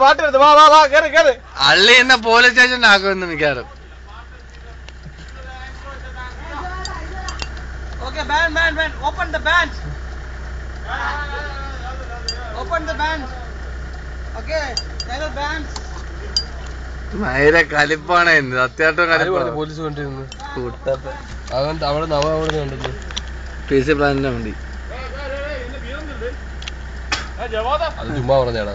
പാട്ടെടുത്ത് വാ വാ വാ കേറ് കേറ്. അള്ളി എന്നെ police സ്റ്റേഷനിലാക്കുമെന്ന് മിക്കാറും. Okay, band. Open the band. Open the band. Okay, Taylor band. ഭയങ്കര കലിപ്പാണ് ഇന്ന്, സത്യമായിട്ടും കലിപ്പാണ്. പോലീസ് കൊണ്ടിരുന്നു കൂട്ടത്തെ അവിടെ അവിടെ കണ്ടു PC പ്ലാനിന്റെ വണ്ടി. അത് ചുമ്മാ പറഞ്ഞാടാ.